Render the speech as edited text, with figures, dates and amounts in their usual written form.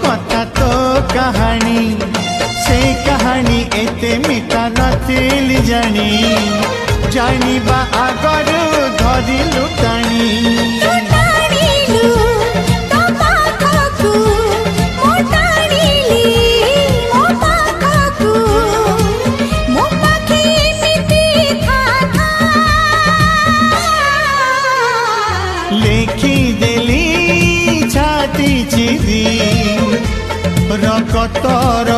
कथा तो कहानी से कहानी एते मिठा नथिली जानी जानिबा आगरु धरिलु टाणी लेखी देली छाती चिरी रकतर